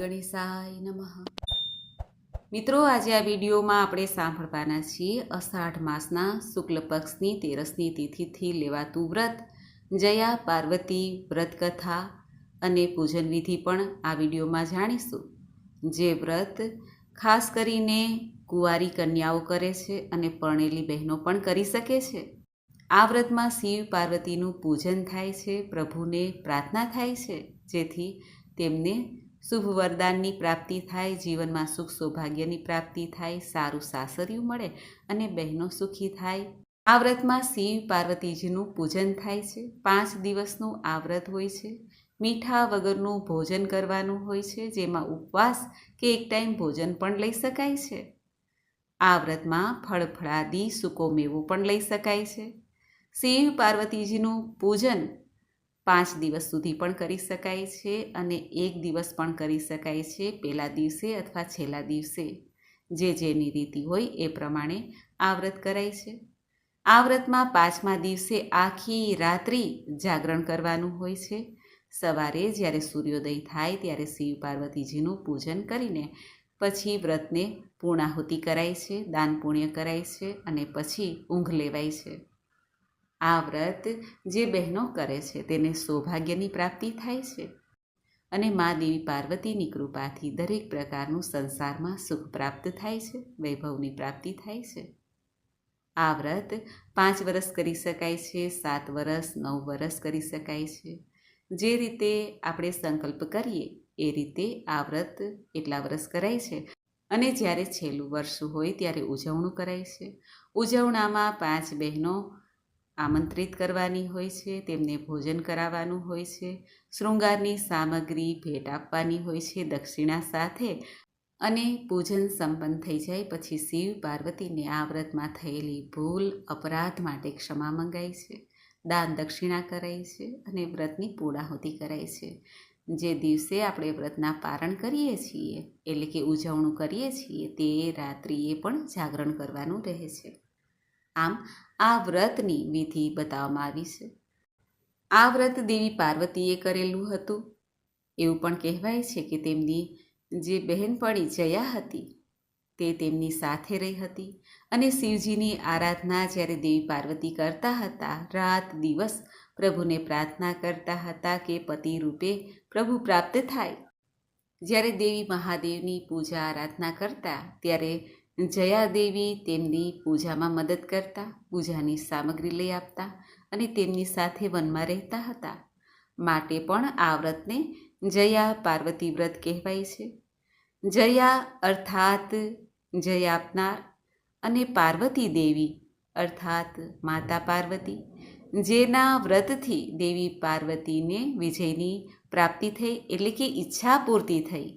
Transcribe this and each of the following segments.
ગણેશાય નમઃ। મિત્રો, આજે આ વિડીયોમાં આપણે સાંભળવાના છીએ અષાઢ માસના શુક્લ પક્ષની 13મી તિથિથી લેવાતું વ્રત જયા પાર્વતી વ્રત કથા અને પૂજન વિધિ પણ આ વિડીયોમાં જાણીશું। જે વ્રત ખાસ કરીને કુંવારી કન્યાઓ કરે છે અને પરણેલી બહેનો પણ કરી શકે છે। આ વ્રતમાં શિવ પાર્વતીનું પૂજન થાય છે, પ્રભુને પ્રાર્થના થાય છે જેથી તેમને શુભ વરદાનની પ્રાપ્તિ થાય, જીવનમાં સુખ સૌભાગ્યની પ્રાપ્તિ થાય, સારું સાસરિયું મળે અને બહેનો સુખી થાય। આ વ્રતમાં શિવ પાર્વતીજીનું પૂજન થાય છે। 5 દિવસનું આ વ્રત હોય છે। મીઠા વગરનું ભોજન કરવાનું હોય છે, જેમાં ઉપવાસ કે એક ટાઈમ ભોજન પણ લઈ શકાય છે। આ વ્રતમાં ફળફળાદી સૂકો મેવો પણ લઈ શકાય છે। શિવ પાર્વતીજીનું પૂજન 5 દિવસ સુધી પણ કરી શકાય છે અને 1 દિવસ પણ કરી શકાય છે, પહેલા દિવસે અથવા છેલ્લા દિવસે, જેની રીતિ હોય એ પ્રમાણે આ વ્રત કરાય છે। આ વ્રતમાં 5મા દિવસે આખી રાત્રિ જાગરણ કરવાનું હોય છે। સવારે જ્યારે સૂર્યોદય થાય ત્યારે શિવ પાર્વતીજીનું પૂજન કરીને પછી વ્રતને પૂર્ણાહુતિ કરાય છે, દાન પુણ્ય કરાય છે અને પછી ઊંઘ લેવાય છે। આ વ્રત જે બહેનો કરે છે તેને સૌભાગ્યની પ્રાપ્તિ થાય છે અને મા દેવી પાર્વતીની કૃપાથી દરેક પ્રકારનું સંસારમાં સુખ પ્રાપ્ત થાય છે, વૈભવની પ્રાપ્તિ થાય છે। આ વ્રત 5 વર્ષ કરી શકાય છે, 7 વર્ષ, 9 વર્ષ કરી શકાય છે। જે રીતે આપણે સંકલ્પ કરીએ એ રીતે આ વ્રત એટલા વર્ષ કરાય છે અને જ્યારે છેલ્લું વર્ષ હોય ત્યારે ઉજવણું કરાય છે। ઉજવણામાં 5 બહેનો આમંત્રિત કરવાની હોય છે, તેમને ભોજન કરાવવાનું હોય છે, શૃંગારની સામગ્રી ભેટ આપવાની હોય છે દક્ષિણા સાથે, અને પૂજન સંપન્ન થઈ જાય પછી શિવ પાર્વતીને આ વ્રતમાં થયેલી ભૂલ અપરાધ માટે ક્ષમા મંગાય છે, દાન દક્ષિણા કરાય છે અને વ્રતની પૂર્ણાહુતિ કરાય છે। જે દિવસે આપણે વ્રતના પારણ કરીએ છીએ એટલે કે ઉજવણું કરીએ છીએ તે રાત્રિએ પણ જાગરણ કરવાનું રહે છે। આમ આ વ્રતની વિધિ બતાવવામાં આવી છે। આ વ્રત દેવી પાર્વતીએ કરેલું હતું। એવું પણ કહેવાય છે કે તેમની જે બહેનપણી જયા હતી તે તેમની સાથે રહી હતી અને શિવજીની આરાધના જ્યારે દેવી પાર્વતી કરતા હતા, રાત દિવસ પ્રભુને પ્રાર્થના કરતા હતા કે પતિ રૂપે પ્રભુ પ્રાપ્ત થાય। જ્યારે દેવી મહાદેવની પૂજા આરાધના કરતા ત્યારે જયા દેવી તેમની પૂજામાં મદદ કરતા, પૂજાની સામગ્રી લઈ આપતા અને તેમની સાથે વનમાં રહેતા હતા। માટે પણ આ વ્રતને જયા પાર્વતી વ્રત કહેવાય છે। જયા અર્થાત જય આપનાર અને પાર્વતી દેવી અર્થાત માતા પાર્વતી, જેના વ્રતથી દેવી પાર્વતીને વિજયની પ્રાપ્તિ થઈ એટલે કે ઈચ્છા પૂર્તિ થઈ।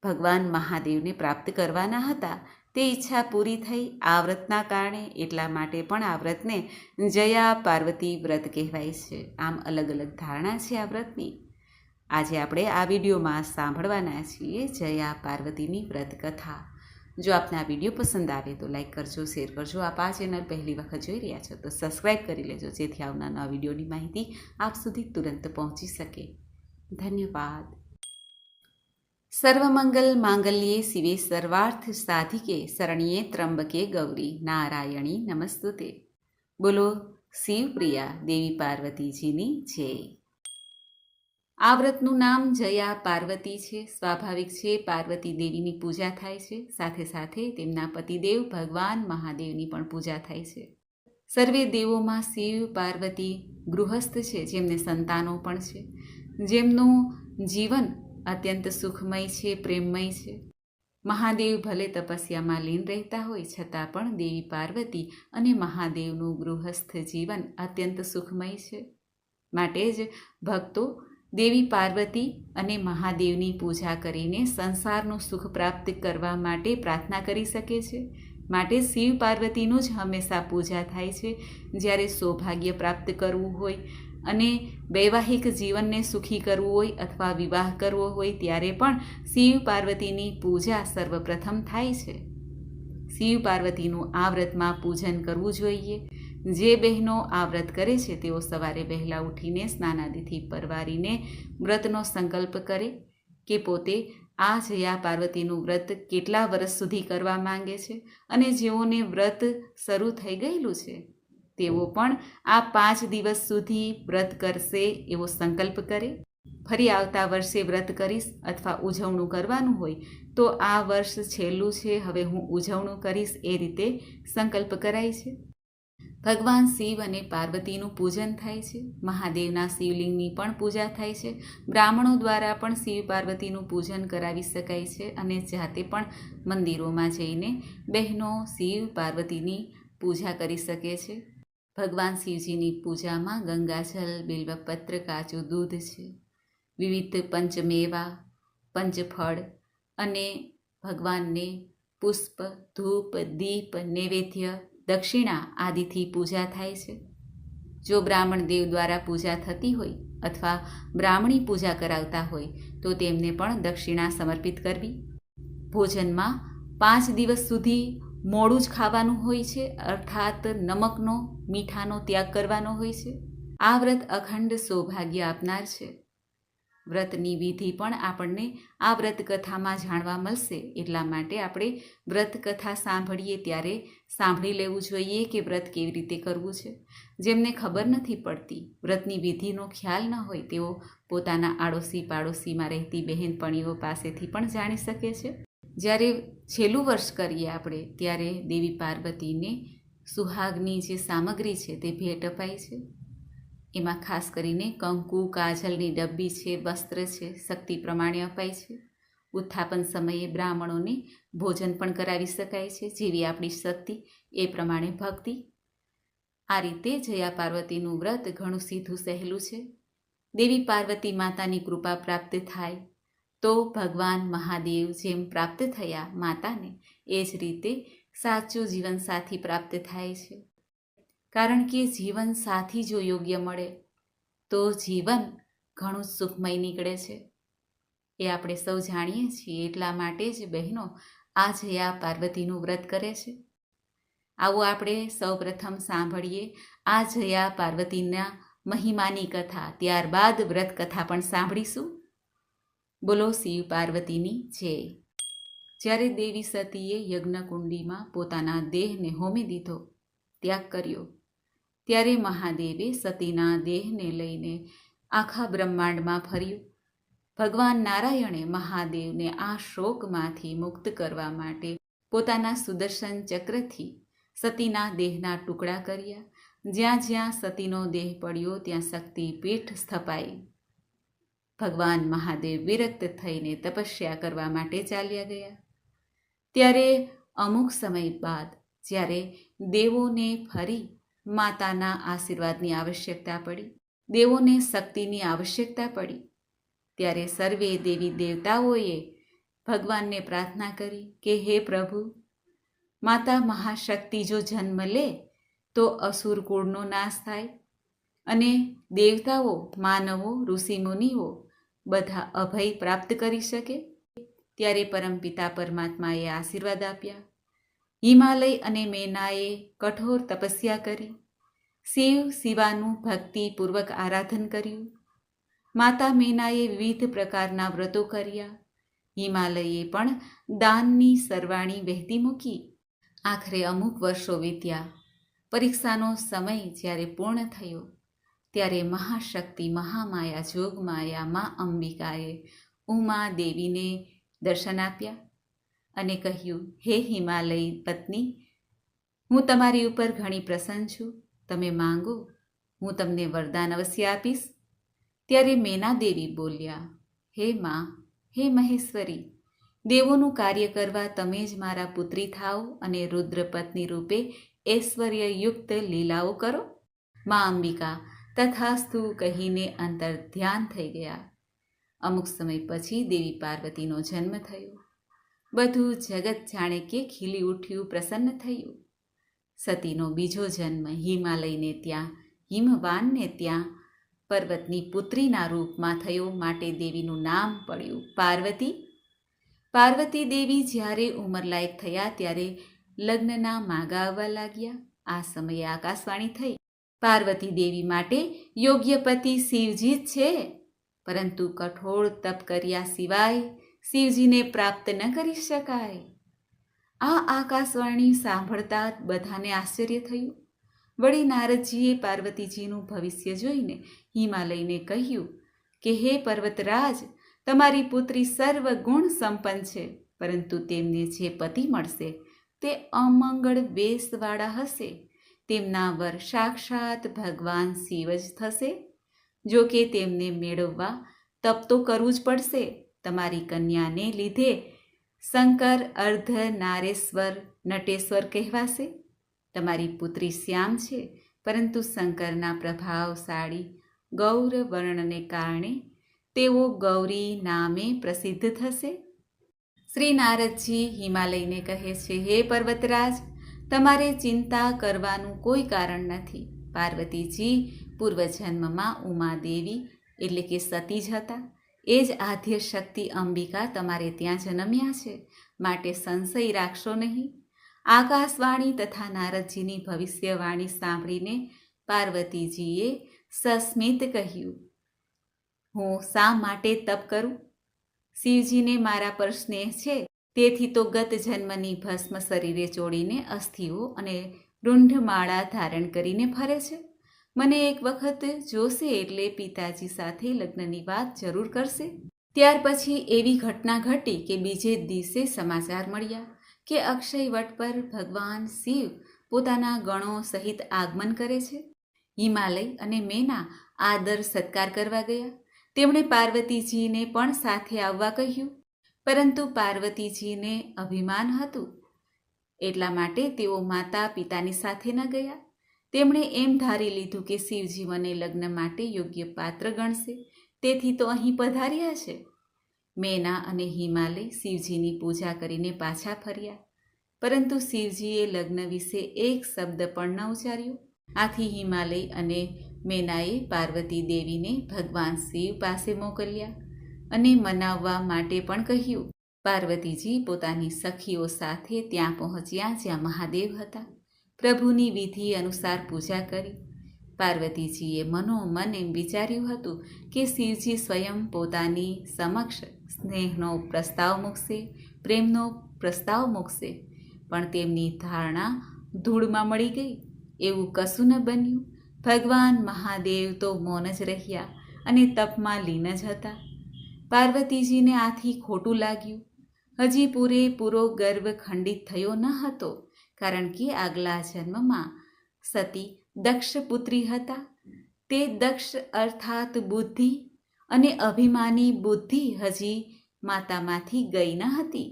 ભગવાન મહાદેવને પ્રાપ્ત કરવાના હતા, તે ઈચ્છા પૂરી થઈ આ વ્રતના કારણે, એટલા માટે પણ આ વ્રતને જયા પાર્વતી વ્રત કહેવાય છે। આમ અલગ અલગ ધારણા છે આ વ્રતની। આજે આપણે આ વિડીયોમાં સાંભળવાના છીએ જયા પાર્વતીની વ્રત કથા। જો આપને આ વિડીયો પસંદ આવે તો લાઈક કરજો, શેર કરજો। આપ આ ચેનલ પહેલી વખત જોઈ રહ્યા છો તો સબસ્ક્રાઈબ કરી લેજો, જેથી આવનાર નવા વિડીયોની માહિતી આપ સુધી તુરંત પહોંચી શકે। ધન્યવાદ। સર્વમંગલ માંગલ્યે શિવે સર્વાર્થ સાધિકે શરણ્યે ત્રંબકે ગૌરી નારાયણી નમસ્તુતે। બોલો શિવપ્રિયા દેવી પાર્વતીજીની જય। આ વ્રતનું નામ જયા પાર્વતી છે। સ્વાભાવિક છે, પાર્વતી દેવીની પૂજા થાય છે, સાથે સાથે તેમના પતિદેવ ભગવાન મહાદેવની પણ પૂજા થાય છે। સર્વે દેવોમાં શિવ પાર્વતી ગૃહસ્થ છે, જેમને સંતાનો પણ છે, જેમનું જીવન અત્યંત સુખમય છે, પ્રેમમય છે। મહાદેવ ભલે તપસ્યામાં લીન રહેતા હોય છતાં પણ દેવી પાર્વતી અને મહાદેવનું ગૃહસ્થ જીવન અત્યંત સુખમય છે। માટે જ ભક્તો દેવી પાર્વતી અને મહાદેવની પૂજા કરીને સંસારનું સુખ પ્રાપ્ત કરવા માટે પ્રાર્થના કરી શકે છે। માટે શિવ પાર્વતીનું જ હંમેશા પૂજા થાય છે। જ્યારે સૌભાગ્ય પ્રાપ્ત કરવું હોય અને વૈવાહિક જીવનને સુખી કરવું હોય અથવા વિવાહ કરવો હોય ત્યારે પણ શિવ પાર્વતીની પૂજા સર્વપ્રથમ થાય છે। શિવ પાર્વતીનું આ વ્રતમાં પૂજન કરવું જોઈએ। જે બહેનો આ વ્રત કરે છે તેઓ સવારે વહેલા ઉઠીને સ્નાનાદિથી પરવારીને વ્રતનો સંકલ્પ કરે કે પોતે આ જયા પાર્વતીનું વ્રત કેટલા વર્ષ સુધી કરવા માંગે છે, અને જેઓને વ્રત શરૂ થઈ ગયેલું છે તેઓ પણ આ 5 દિવસ સુધી વ્રત કરશે એવો સંકલ્પ કરે. ફરી આવતા વર્ષે વ્રત કરીશ અથવા ઉજવણું કરવાનું હોય તો આ વર્ષ છેલ્લું છે, હવે હું ઉજવણું કરીશ, એ રીતે સંકલ્પ કરાય છે. ભગવાન શિવ અને પાર્વતીનું પૂજન થાય છે. મહાદેવના શિવલિંગની પણ પૂજા થાય છે. બ્રાહ્મણો દ્વારા પણ શિવ પાર્વતીનું પૂજન કરાવી શકાય છે, અને જાતે પણ મંદિરોમાં જઈને બહેનો શિવ પાર્વતીની પૂજા કરી શકે છે. ભગવાન શિવજીની પૂજામાં ગંગાજલ, બિલ્વપત્ર, કાચું દૂધ છે, વિવિધ પંચમેવા, પંચફળ અને ભગવાનને પુષ્પ, ધૂપ, દીપ, નૈવેદ્ય, દક્ષિણા આદિથી પૂજા થાય છે. જો બ્રાહ્મણ દેવ દ્વારા પૂજા થતી હોય અથવા બ્રાહ્મણી પૂજા કરાવતા હોય તો તેમને પણ દક્ષિણા સમર્પિત કરવી. ભોજનમાં 5 દિવસ સુધી મોડું જ ખાવાનું હોય છે, અર્થાત નમકનો, મીઠાનો ત્યાગ કરવાનો હોય છે. આ વ્રત અખંડ સૌભાગ્ય આપનાર છે. વ્રતની વિધિ પણ આપણને આ વ્રત કથામાં જાણવા મળશે. એટલા માટે આપણે વ્રત કથા સાંભળીએ ત્યારે સાંભળી લેવું જોઈએ કે વ્રત કેવી રીતે કરવું છે. જેમને ખબર નથી પડતી, વ્રતની વિધિનો ખ્યાલ ન હોય, તેઓ પોતાના આડોશી પાડોશીમાં રહેતી બહેનપણીઓ પાસેથી પણ જાણી શકે છે. જ્યારે છેલ્લું વર્ષ કરીએ આપણે ત્યારે દેવી પાર્વતીને સુહાગની જે સામગ્રી છે તે ભેટ અપાય છે. એમાં ખાસ કરીને કંકુ, કાજલની ડબ્બી છે, વસ્ત્ર છે, શક્તિ પ્રમાણે અપાય છે. ઉત્થાપન સમયે બ્રાહ્મણોને ભોજન પણ કરાવી શકાય છે, જેવી આપણી શક્તિ એ પ્રમાણે ભક્તિ. આ રીતે જયા પાર્વતીનું વ્રત ઘણું સીધું સહેલું છે. દેવી પાર્વતી માતાની કૃપા પ્રાપ્ત થાય તો ભગવાન મહાદેવ જેમ પ્રાપ્ત થયા માતાને, એ જ રીતે સાચું જીવનસાથી પ્રાપ્ત થાય છે. કારણ કે જીવન સાથી જો યોગ્ય મળે તો જીવન ઘણું સુખમય નીકળે છે. એ આપણે સૌ જાણીએ છીએ. એટલા માટે જ બહેનો આ જયા પાર્વતીનું વ્રત કરે છે. આવું આપણે સૌ પ્રથમ સાંભળીએ આ જયા પાર્વતીના મહિમાની કથા, ત્યારબાદ વ્રત કથા પણ સાંભળીશું. બોલો શિવ પાર્વતીની જય. જ્યારે દેવી સતીએ યજ્ઞકુંડીમાં પોતાના દેહને હોમી દીધો, ત્યાગ કર્યો, ત્યારે મહાદેવે સતીના દેહને લઈને આખા બ્રહ્માંડમાં ફર્યું. ભગવાન નારાયણે મહાદેવને આ શોકમાંથી મુક્ત કરવા માટે પોતાના સુદર્શન ચક્રથી સતીના દેહના ટુકડા કર્યા. જ્યાં જ્યાં સતીનો દેહ પડ્યો ત્યાં શક્તિપીઠ સ્થપાઈ. ભગવાન મહાદેવ વિરક્ત થઈને તપસ્યા કરવા માટે ચાલ્યા ગયા. ત્યારે અમુક સમય બાદ જ્યારે દેવોને ફરી માતાના આશીર્વાદની આવશ્યકતા પડી, દેવોને શક્તિની આવશ્યકતા પડી, ત્યારે સર્વે દેવી દેવતાઓએ ભગવાનને પ્રાર્થના કરી કે હે પ્રભુ, માતા મહાશક્તિ જો જન્મ લે તો અસુર કુળનો નાશ થાય અને દેવતાઓ, માનવો, ઋષિમુનિઓ બધા અભય પ્રાપ્ત કરી શકે. ત્યારે પરમપિતા પરમાત્માએ આશીર્વાદ આપ્યા. હિમાલય અને મેનાએ કઠોર તપસ્યા કરી. શિવ શિવાનું ભક્તિપૂર્વક આરાધન કર્યું. માતા મેનાએ વિવિધ પ્રકારના વ્રતો કર્યા. હિમાલયે પણ દાનની સરવાણી વહેતી મૂકી. આખરે અમુક વર્ષો વીત્યા. પરીક્ષાનો સમય જ્યારે પૂર્ણ થયો ત્યારે મહાશક્તિ મહામાયા જોગમાયા મા અંબિકાએ ઉમા દેવીને દર્શન આપ્યા અને કહ્યું, હે હિમાલય પત્ની, હું તમારી ઉપર ઘણી પ્રસન્ન છું. તમે માંગો, હું તમને વરદાન અવશ્ય આપીશ. ત્યારે મેના દેવી બોલ્યા, હે માં, હે મહેશ્વરી, દેવોનું કાર્ય કરવા તમે જ મારા પુત્રી થાઓ અને રુદ્રપત્ની રૂપે ઐશ્વર્યયુક્ત લીલાઓ કરો. મા અંબિકા તથાસ્તુ કહીને અંતર ધ્યાન થઈ ગયા. અમુક સમય પછી દેવી પાર્વતીનો જન્મ થયો. બધું જગત જાણે કે ખીલી ઉઠ્યું, પ્રસન્ન થયું. સતીનો બીજો જન્મ હિમાલયને ત્યાં, હિમવાનને ત્યાં પર્વતની પુત્રીના રૂપમાં થયો, માટે દેવીનું નામ પડ્યું પાર્વતી. પાર્વતી દેવી જ્યારે ઉંમરલાયક થયા ત્યારે લગ્નના માગા આવવા લાગ્યા. આ સમયે આકાશવાણી થઈ, પાર્વતી દેવી માટે યોગ્ય પતિ શિવજી જ છે. પરંતુ કઠોળ તપ કર્યા સિવાય શિવજીને પ્રાપ્ત ન કરી શકાય. આ આકાશવાણી સાંભળતા જ બધાને આશ્ચર્ય થયું. વળી નારદજીએ પાર્વતીજીનું ભવિષ્ય જોઈને હિમાલયને કહ્યું કે હે પર્વતરાજ, તમારી પુત્રી સર્વ ગુણ સંપન્ન છે, પરંતુ તેમને જે પતિ મળશે તે અમંગળ વેશવાળા હશે. તેમના વર સાક્ષાત ભગવાન શિવ જ થશે. જો કે તેમને મેળવવા તપ તો કરવું જ પડશે. તમારી કન્યાને લીધે શંકર અર્ધ નારેશ્વર નટેશ્વર કહેવાશે. તમારી પુત્રી શ્યામ છે, પરંતુ શંકરના પ્રભાવશાળી ગૌર વર્ણને કારણે તેઓ ગૌરી નામે પ્રસિદ્ધ થશે. શ્રી નારદજી હિમાલયને કહે છે, હે પર્વતરાજ, તમારે ચિંતા કરવાનું કોઈ કારણ નથી. પાર્વતીજી પૂર્વજન્મમાં ઉમાદેવી એટલે કે સતી જ હતા. એ જ આદ્ય શક્તિ અંબિકા તમારે ત્યાં જન્મ્યા છે, માટે સંશય રાખશો નહીં. આકાશવાણી તથા નારદજીની ભવિષ્યવાણી સાંભળીને પાર્વતીજીએ સસ્મિત કહ્યું, હું શા માટે તપ કરું? શિવજીને મારા પર સ્નેહ છે, તેથી તો ગત જન્મની ભસ્મ શરીરે ચોડીને અસ્થિઓ અને રૂંઢમાળા ધારણ કરીને ફરે છે. મને એક વખત જોશે એટલે પિતાજી સાથે લગ્નની વાત જરૂર કરશે. ત્યાર પછી એવી ઘટના ઘટી કે બીજે જ દિવસે સમાચાર મળ્યા કે અક્ષય વટ પર ભગવાન શિવ પોતાના ગણો સહિત આગમન કરે છે. હિમાલય અને મેના આદર સત્કાર કરવા ગયા. તેમણે પાર્વતીજીને પણ સાથે આવવા કહ્યું, પરંતુ પાર્વતીજીને અભિમાન હતું, એટલા માટે તેઓ માતા પિતાની સાથે ન ગયા. તેમણે એમ ધારી લીધું કે શિવજી મને લગ્ન માટે યોગ્ય પાત્ર ગણશે, તેથી તો અહીં પધાર્યા છે. મેના અને હિમાલય શિવજીની પૂજા કરીને પાછા ફર્યા, પરંતુ શિવજીએ લગ્ન વિશે એક શબ્દ પણ ન ઉચ્ચાર્યો. આથી હિમાલય અને મેનાએ પાર્વતી દેવીને ભગવાન શિવ પાસે મોકલ્યા અને મનાવવા માટે પણ કહ્યું. પાર્વતીજી પોતાની સખીઓ સાથે ત્યાં પહોંચ્યા જ્યાં મહાદેવ હતા. પ્રભુની વિધિ અનુસાર પૂજા કરી. પાર્વતીજીએ મનોમન એમ વિચાર્યું હતું કે શિવજી સ્વયં પોતાની સમક્ષ સ્નેહનો પ્રસ્તાવ મૂકશે, પ્રેમનો પ્રસ્તાવ મૂકશે, પણ તેમની ધારણા ધૂળમાં મળી ગઈ. એવું કશું ન બન્યું. ભગવાન મહાદેવ તો મૌન જ રહ્યા અને તપમાં લીન જ હતા. પાર્વતીજીને આથી ખોટું લાગ્યું. હજી પૂરેપૂરો ગર્વ ખંડિત થયો ન હતો, કારણ કે આગલા જન્મમાં સતી દક્ષ પુત્રી હતા. તે દક્ષ અર્થાત બુદ્ધિ અને અભિમાની બુદ્ધિ હજી માતામાંથી ગઈ ન હતી.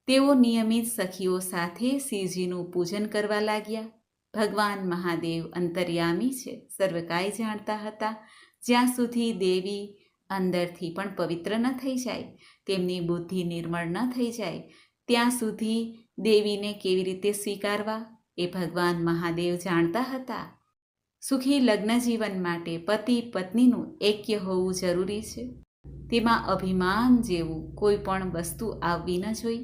તેઓ નિયમિત સખીઓ સાથે શિવજીનું પૂજન કરવા લાગ્યા. ભગવાન મહાદેવ અંતર્યામી છે, સર્વકાય જાણતા હતા. જ્યાં સુધી દેવી અંદરથી પણ પવિત્ર ન થઈ જાય, તેમની બુદ્ધિ નિર્મળ ન થઈ જાય, ત્યાં સુધી દેવીને કેવી રીતે સ્વીકારવા એ ભગવાન મહાદેવ જાણતા હતા. સુખી લગ્ન જીવન માટે પતિ પત્નીનું ઐક્ય હોવું જરૂરી છે. તેમાં અભિમાન જેવું કોઈ પણ વસ્તુ આવવી ન જોઈ.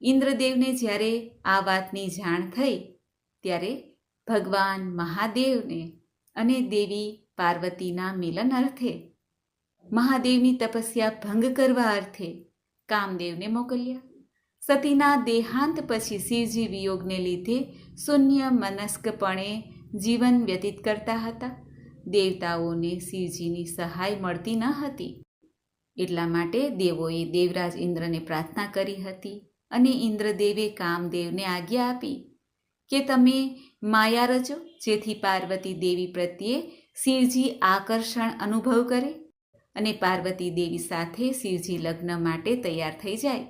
ઇન્દ્રદેવને જ્યારે આ વાતની જાણ થઈ, ત્યારે ભગવાન મહાદેવને અને દેવી પાર્વતીના મિલન અર્થે, મહાદેવની તપસ્યા ભંગ કરવા અર્થે કામદેવને મોકલ્યા. સતીના દેહાંત પછી શિવજી વિયોગને લીધે શૂન્ય મનસ્કપણે જીવન વ્યતીત કરતા હતા. દેવતાઓને શિવજીની સહાય મળતી ન હતી. એટલા માટે દેવોએ દેવરાજ ઇન્દ્રને પ્રાર્થના કરી હતી અને ઇન્દ્રદેવે કામદેવને આજ્ઞા આપી કે તમે માયા રચો, જેથી પાર્વતી દેવી પ્રત્યે શિવજી આકર્ષણ અનુભવ કરે અને પાર્વતી દેવી સાથે શિવજી લગ્ન માટે તૈયાર થઈ જાય.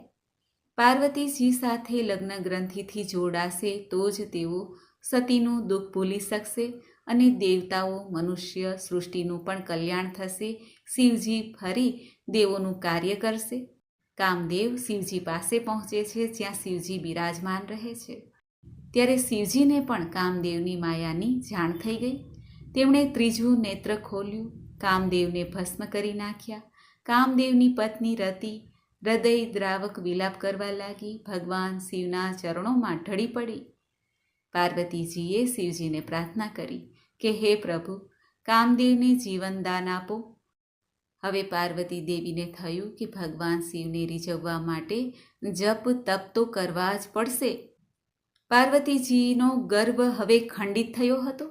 પાર્વતીજી સાથે લગ્ન ગ્રંથિથી જોડાશે તો જ તેઓ સતીનું દુઃખ ભૂલી શકશે અને દેવતાઓ મનુષ્ય સૃષ્ટિનું પણ કલ્યાણ થશે. શિવજી ફરી દેવોનું કાર્ય કરશે. કામદેવ શિવજી પાસે પહોંચે છે, જ્યાં શિવજી બિરાજમાન રહે છે. ત્યારે શિવજીને પણ કામદેવની માયાની જાણ થઈ ગઈ. તેમણે ત્રીજું નેત્ર ખોલ્યું, કામદેવને ભસ્મ કરી નાખ્યા. કામદેવની પત્ની રતિ હૃદય દ્રાવક વિલાપ કરવા લાગી. ભગવાન શિવના ચરણોમાં ઢળી પડી. પાર્વતીજીએ શિવજીને પ્રાર્થના કરી કે હે પ્રભુ, કામદેવને જીવનદાન આપો. હવે પાર્વતી દેવીને થયું કે ભગવાન શિવને રીઝવવા માટે જપ તપ તો કરવા જ પડશે. પાર્વતીજીનો ગર્વ હવે ખંડિત થયો હતો.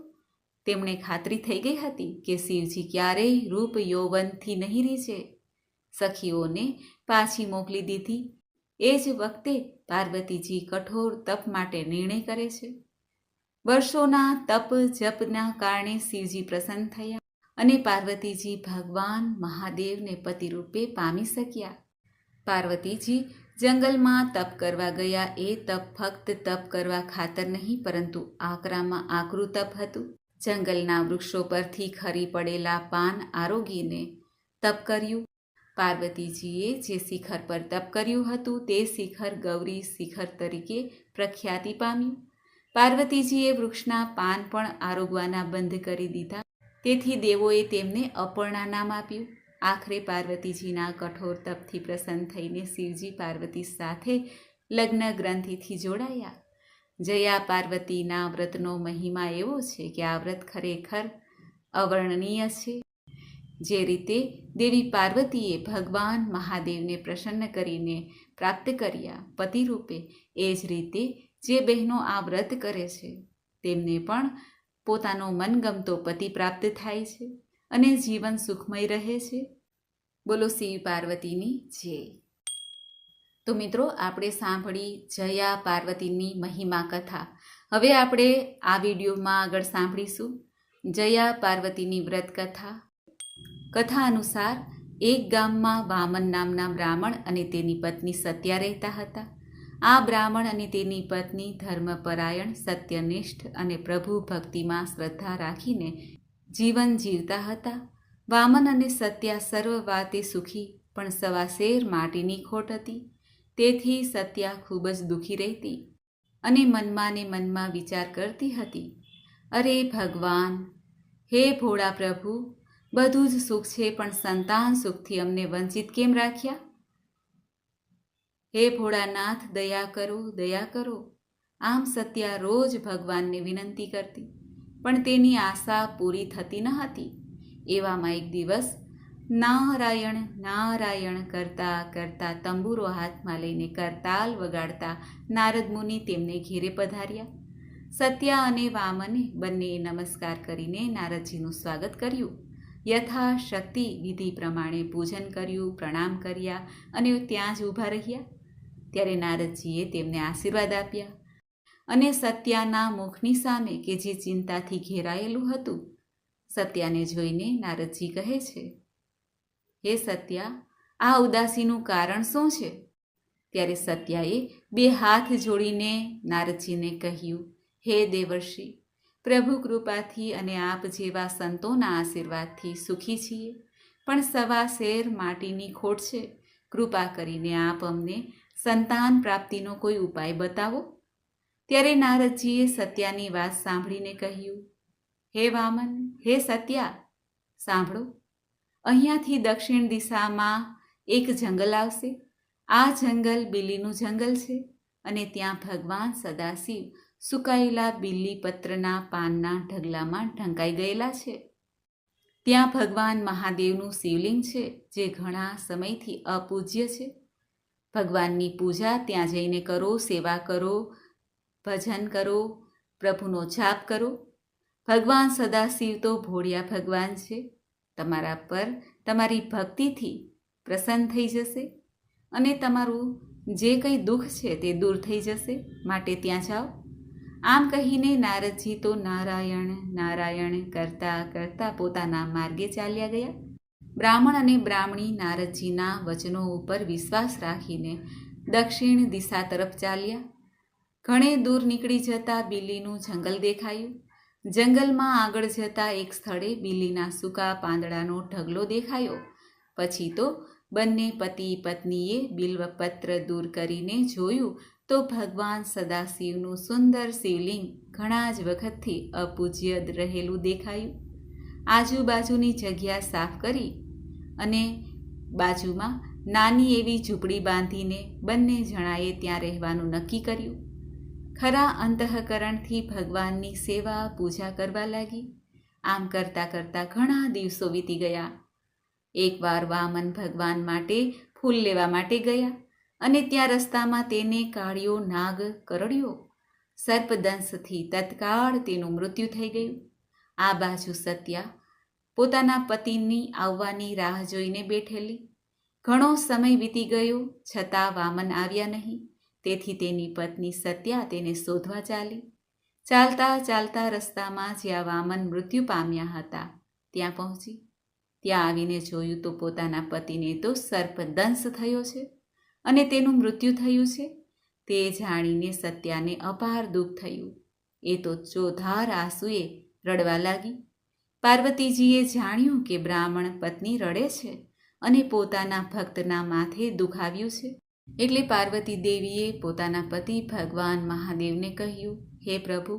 તેમણે ખાતરી થઈ ગઈ હતી કે શિવજી ક્યારેય રૂપ યૌવનથી નહીં રીઝે. સખીઓને પાછી મોકલી દીધી. એ જ વખતે પાર્વતીજી કઠોર તપ માટે નિર્ણય કરે છે. વર્ષોના તપ જપના કારણે શિવજી પ્રસન્ન થયા અને પાર્વતીજી ભગવાન મહાદેવને પતિરૂપે પામી શક્યા. પાર્વતીજી જંગલમાં તપ કરવા ગયા. એ તપ ફક્ત તપ કરવા ખાતર નહીં, પરંતુ આકરામાં આકરું તપ હતું. જંગલના વૃક્ષો પરથી ખરી પડેલા પાન આરોગીને તપ કર્યું. પાર્વતીજીએ જે શિખર પર તપ કર્યું હતું તે શિખર ગૌરી શિખર તરીકે પ્રખ્યાતિ પામ્યું. પાર્વતીજીએ વૃક્ષના પાન પણ આરોગવાના બંધ કરી દીધા. તેથી દેવોએ તેમને અપર્ણા નામ આપ્યું. આખરે પાર્વતીજીના કઠોર તપથી પ્રસન્ન થઈને શિવજી પાર્વતી સાથે લગ્ન ગ્રંથિથી જોડાયા. જયા પાર્વતીના વ્રતનો મહિમા એવો છે કે આ વ્રત ખરેખર અવર્ણનીય છે. જે રીતે દેવી પાર્વતીએ ભગવાન મહાદેવને પ્રસન્ન કરીને પ્રાપ્ત કર્યા પતિરૂપે, એ જ રીતે જે બહેનો આ વ્રત કરે છે તેમને પણ પોતાનો મનગમતો પતિ પ્રાપ્ત થાય છે અને જીવન સુખમય રહે છે. બોલો શિવ પાર્વતીની જય. તો મિત્રો, આપણે સાંભળી જયા પાર્વતીની મહિમા કથા. હવે આપણે આ વિડીયોમાં આગળ સાંભળીશું જયા પાર્વતીની વ્રત કથા. કથા અનુસાર એક ગામમાં વામન નામના બ્રાહ્મણ અને તેની પત્ની સત્યા રહેતા હતા. આ બ્રાહ્મણ અને તેની પત્ની ધર્મપરાયણ, સત્યનિષ્ઠ અને પ્રભુ ભક્તિમાં શ્રદ્ધા રાખીને જીવન જીવતા હતા. વામન અને સત્યા સર્વ વાતે સુખી, પણ સવાશેર માટીની ખોટ હતી. તેથી સત્યા ખૂબ જ દુઃખી રહેતી અને મનમાં ને મનમાં વિચાર કરતી હતી, અરે ભગવાન, હે ભોળા પ્રભુ, બધું જ સુખ છે, પણ સંતાન સુખથી અમને વંચિત કેમ રાખ્યા? હે ભોળાનાથ, દયા કરો, દયા કરો. આમ સત્યા રોજ ભગવાનને વિનંતી કરતી, પણ તેની આશા પૂરી થતી ન હતી. એવામાં એક દિવસ નારાયણ નારાયણ કરતા કરતા તંબુરો હાથમાં લઈને કરતાલ વગાડતા નારદ મુનિ તેમને ઘેરે પધાર્યા. સત્યા અને વામને બંનેએ નમસ્કાર કરીને નારદજીનું સ્વાગત કર્યું. યથાશક્તિ વિધિ પ્રમાણે પૂજન કર્યું, પ્રણામ કર્યા અને ત્યાં જ ઊભા રહ્યા. ત્યારે નારદજીએ તેમને આશીર્વાદ આપ્યા અને સત્યાના મુખની સામે કે જે ચિંતાથી ઘેરાયેલું હતું, સત્યાને જોઈને નારદજી કહે છે, હે સત્યા, આ ઉદાસીનું કારણ શું છે? ત્યારે સત્યાએ બે હાથ જોડીને નારદજીને કહ્યું, હે દેવર્ષિ, પ્રભુ કૃપાથી અને આપ જેવા સંતોના આશીર્વાદથી સુખી છીએ, પણ સવાશેર માટીની ખોટ છે. કૃપા કરીને આપ અમને સંતાન પ્રાપ્તિનો કોઈ ઉપાય બતાવો. ત્યારે નારદજીએ સત્યાની વાત સાંભળીને કહ્યું, હે વામન, હે સત્યા, સાંભળો. અહીંયાથી દક્ષિણ દિશામાં એક જંગલ આવશે. આ જંગલ બિલ્લીનું જંગલ છે અને ત્યાં ભગવાન સદાશિવ સુકાયેલા બિલ્લીપત્રના પાનના ઢગલામાં ઢંકાઈ ગયેલા છે. ત્યાં ભગવાન મહાદેવનું શિવલિંગ છે, જે ઘણા સમયથી અપૂજ્ય છે. ભગવાનની પૂજા ત્યાં જઈને કરો, સેવા કરો, ભજન કરો, પ્રભુનો જાપ કરો. ભગવાન સદાશિવ તો ભોળિયા ભગવાન છે. તમારા પર તમારી ભક્તિથી પ્રસન્ન થઈ જશે અને તમારું જે કંઈ દુઃખ છે તે દૂર થઈ જશે. માટે ત્યાં જાઓ. આમ કહીને નારદજી તો નારાયણ નારાયણ કરતા કરતા પોતાના માર્ગે ચાલ્યા ગયા. બ્રાહ્મણ અને બ્રાહ્મણી નારદજીના વચનો ઉપર વિશ્વાસ રાખીને દક્ષિણ દિશા તરફ ચાલ્યા. ઘણે દૂર નીકળી જતા બિલ્લીનું જંગલ દેખાયું. જંગલમાં આગળ જતા એક સ્થળે બિલ્લીના સૂકા પાંદડાનો ઢગલો દેખાયો. પછી તો બંને પતિ પત્નીએ બિલ્વપત્ર દૂર કરીને જોયું તો ભગવાન સદાશિવનું સુંદર શિવલિંગ ઘણા જ વખતથી અપૂજ્ય રહેલું દેખાયું. આજુબાજુની જગ્યા સાફ કરી અને બાજુમાં નાની એવી ઝૂંપડી બાંધીને બંને જણાએ ત્યાં રહેવાનું નક્કી કર્યું. ખરા અંતઃકરણથી ભગવાનની સેવા પૂજા કરવા લાગી. આમ કરતાં કરતાં ઘણા દિવસો વીતી ગયા. એકવાર વામન ભગવાન માટે ફૂલ લેવા માટે ગયા અને ત્યાં રસ્તામાં તેને કાળિયો નાગ કરડ્યો. સર્પદંશથી તત્કાળ તેનું મૃત્યુ થઈ ગયું. આ બાજુ સત્યા પોતાના પતિની આવવાની રાહ જોઈને બેઠેલી. ઘણો સમય વીતી ગયો છતાં વામન આવ્યા નહીં. તેથી તેની પત્ની સત્યા તેને શોધવા ચાલી. ચાલતા ચાલતા રસ્તામાં જ્યાં વામન મૃત્યુ પામ્યા હતા ત્યાં પહોંચી. ત્યાં આવીને જોયું તો પોતાના પતિને તો સર્પદંશ થયો છે અને તેનું મૃત્યુ થયું છે. તે જાણીને સત્યાને અપાર દુઃખ થયું. એ તો ચોધાર આંસુએ રડવા લાગી. પાર્વતીજીએ જાણ્યું કે બ્રાહ્મણ પત્ની રડે છે અને પોતાના ભક્તના માથે દુઃખ આવ્યું છે. એટલે પાર્વતી દેવીએ પોતાના પતિ ભગવાન મહાદેવને કહ્યું, હે પ્રભુ,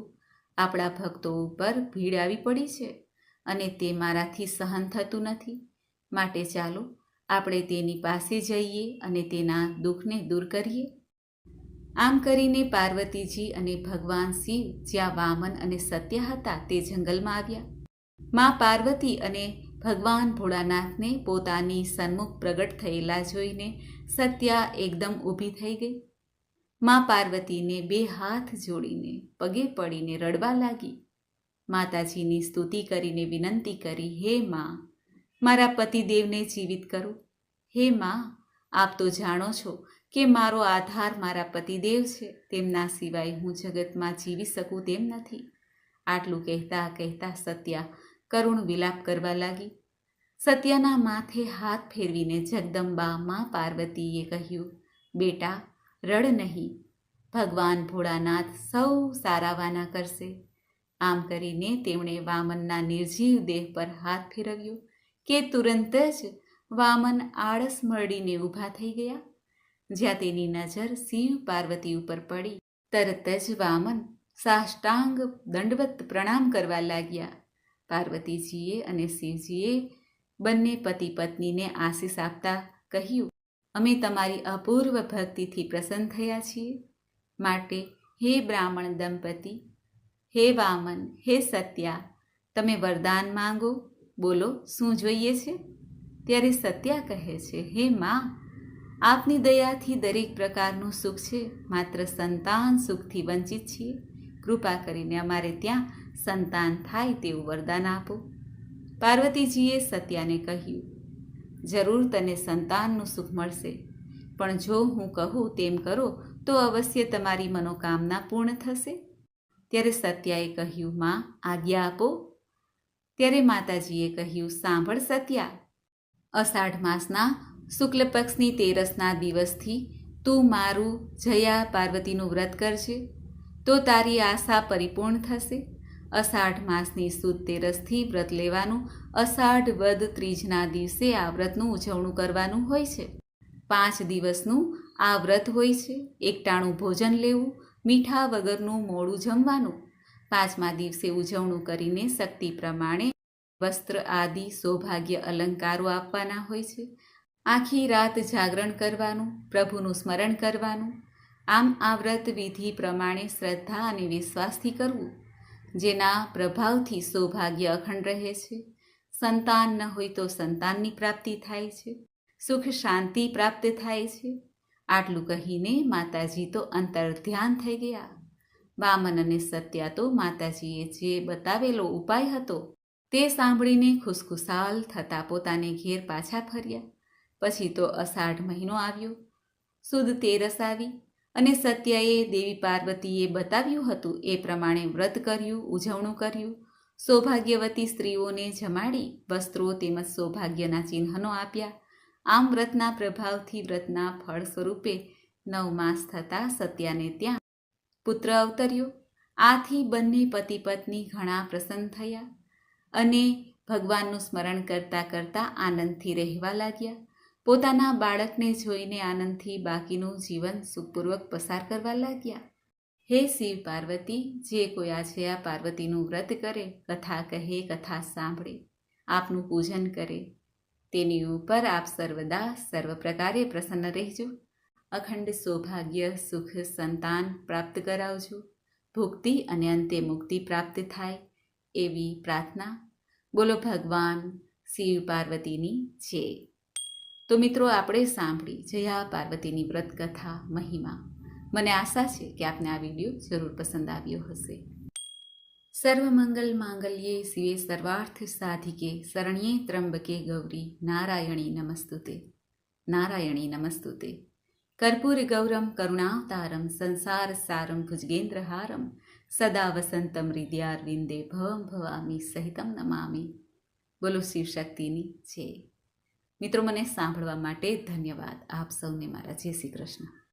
આપણા ભક્તો ઉપર ભીડ આવી પડી છે અને તે મારાથી સહન થતું નથી. માટે ચાલો આપણે તેની પાસે જઈએ અને તેના દુઃખને દૂર કરીએ. આમ કરીને પાર્વતીજી અને ભગવાન શિવ જ્યાં વામન અને સત્ય હતા તે જંગલમાં આવ્યા. મા પાર્વતી અને ભગવાન ભોળાનાથને પોતાની સન્મુખ પ્રગટ થયેલા જોઈને સત્યા એકદમ ઊભી થઈ ગઈ. મા પાર્વતીને બે હાથ જોડીને પગે પડીને રડવા લાગી. માતાજીની સ્તુતિ કરીને વિનંતી કરી, હે મા, મારા પતિદેવને જીવિત કરો. હે મા, આપ તો જાણો છો કે મારો આધાર મારા પતિદેવ છે. તેમના સિવાય હું જગતમાં જીવી શકું તેમ નથી. આટલું કહેતા કહેતા સત્યા કરુણ વિલાપ કરવા લાગી. સત્યાના માથે હાથ ફેરવીને જગદંબા મા પાર્વતીએ કહ્યું, બેટા, રડ નહીં. ભગવાન ભોળાનાથ સૌ સારાવાના કરશે. આમ કરીને તેમણે વામનના નિર્જીવ દેહ પર હાથ ફેરવ્યો કે તુરંત જ વામન આળસ મરડીને ઊભા થઈ ગયા. જ્યાં તેની નજર શિવ પાર્વતી ઉપર પડી તરત જ વામન સાષ્ટાંગ દંડવત પ્રણામ કરવા લાગ્યા. પાર્વતીજીએ અને શિવજીએ બંને પતિ પત્નીને આશીષ આપતા કહ્યું, અમે તમારી અપૂર્વ ભક્તિથી પ્રસન્ન થયા છીએ. માટે હે બ્રાહ્મણ દંપતી, હે વામન, હે સત્યા, તમે વરદાન માંગો. બોલો, શું જોઈએ છે? ત્યારે સત્યા કહે છે, હે મા, આપની દયાથી દરેક પ્રકારનું સુખ છે. માત્ર સંતાન સુખથી વંચિત છીએ. કૃપા કરીને અમારે ત્યાં સંતાન થાય તેવું વરદાન આપો. પાર્વતીજીએ સત્યાને કહ્યું, જરૂર તને સંતાનનું સુખ મળશે, પણ જો હું કહું તેમ કરો તો અવશ્ય તમારી મનોકામના પૂર્ણ થશે. ત્યારે સત્યાએ કહ્યું, માં, આજ્ઞા આપો. ત્યારે માતાજીએ કહ્યું, સાંભળ સત્યા, અષાઢ માસના શુક્લ પક્ષની તેરસના દિવસથી તું મારું જયા પાર્વતીનું વ્રત કરજે, તો તારી આશા પરિપૂર્ણ થશે. અષાઢ માસની સુદ તેરસથી વ્રત લેવાનું. અષાઢ વદ ત્રીજના દિવસે આ વ્રતનું ઉજવણું કરવાનું હોય છે. 5 દિવસનું આ વ્રત હોય છે. એકટાણું ભોજન લેવું, મીઠા વગરનું મોડું જમવાનું. 5મા દિવસે ઉજવણું કરીને શક્તિ પ્રમાણે વસ્ત્ર આદિ સૌભાગ્ય અલંકારો આપવાના હોય છે. આખી રાત જાગરણ કરવાનું, પ્રભુનું સ્મરણ કરવાનું. આમ આ વ્રત વિધિ પ્રમાણે શ્રદ્ધા અને વિશ્વાસથી કરવું, જેના પ્રભાવથી સૌભાગ્ય અખંડ રહે છે. સંતાન ન હોય તો સંતાનની પ્રાપ્તિ થાય છે. સુખ શાંતિ પ્રાપ્ત થાય છે. આટલું કહીને માતાજી તો અંતર્ધ્યાન થઈ ગયા. વામન અને સત્યા તો માતાજીએ જે બતાવેલો ઉપાય હતો તે સાંભળીને ખુશખુશાલ થતા પોતાને ઘેર પાછા ફર્યા. પછી તો અષાઢ મહિનો આવ્યો, સુદ તેરસ આવી અને સત્યાએ દેવી પાર્વતીએ બતાવ્યું હતું એ પ્રમાણે વ્રત કર્યું, ઉજવણું કર્યું. સૌભાગ્યવતી સ્ત્રીઓને જમાડી વસ્ત્રો તેમજ સૌભાગ્યના ચિહ્નો આપ્યા. આમ વ્રતના પ્રભાવથી વ્રતના ફળ સ્વરૂપે 9 માસ થતાં સત્યાને ત્યાં પુત્ર અવતર્યો. આથી બંને પતિ પત્ની ઘણા પ્રસન્ન થયા અને ભગવાનનું સ્મરણ કરતાં કરતાં આનંદથી રહેવા લાગ્યા. પોતાના બાળકને જોઈને આનંદથી બાકીનું જીવન સુખપૂર્વક પસાર કરવા લાગ્યા. હે શિવ પાર્વતી, જે કોઈ આજે આ પાર્વતીનું વ્રત કરે, કથા કહે, કથા સાંભળે, આપનું પૂજન કરે, તેની ઉપર આપ સર્વદા સર્વ પ્રકારે પ્રસન્ન રહેજો. અખંડ સૌભાગ્ય, સુખ, સંતાન પ્રાપ્ત કરાવજો. ભુક્તિ અને અંતે મુક્તિ પ્રાપ્ત થાય એવી પ્રાર્થના. બોલો ભગવાન શિવ પાર્વતીની છે. તો મિત્રો આપણે સાંભળી જયા પાર્વતીની વ્રત કથા મહિમા. મને આશા છે કે આપને આ વિડીયો જરૂર પસંદ આવ્યો હશે. સર્વમંગલ માંગલ્યે શિવે સર્વાર્થ સાધિકે શરણ્યે ત્રંબકે ગૌરી નારાયણી નમસ્તુતે. નારાયણી નમસ્તુતે. કર્પૂર ગૌરમ કરુણાવતારમ સંસાર સારમ ભુજગેન્દ્રહારમ સદા વસંતમ હૃદયારવિંદે ભવમ ભવામી સહિતમ નમામી. બોલો શિવ શક્તિની છે. મિત્રો, મને સાંભળવા માટે ધન્યવાદ. આપ સૌને મારા જય શ્રી કૃષ્ણ.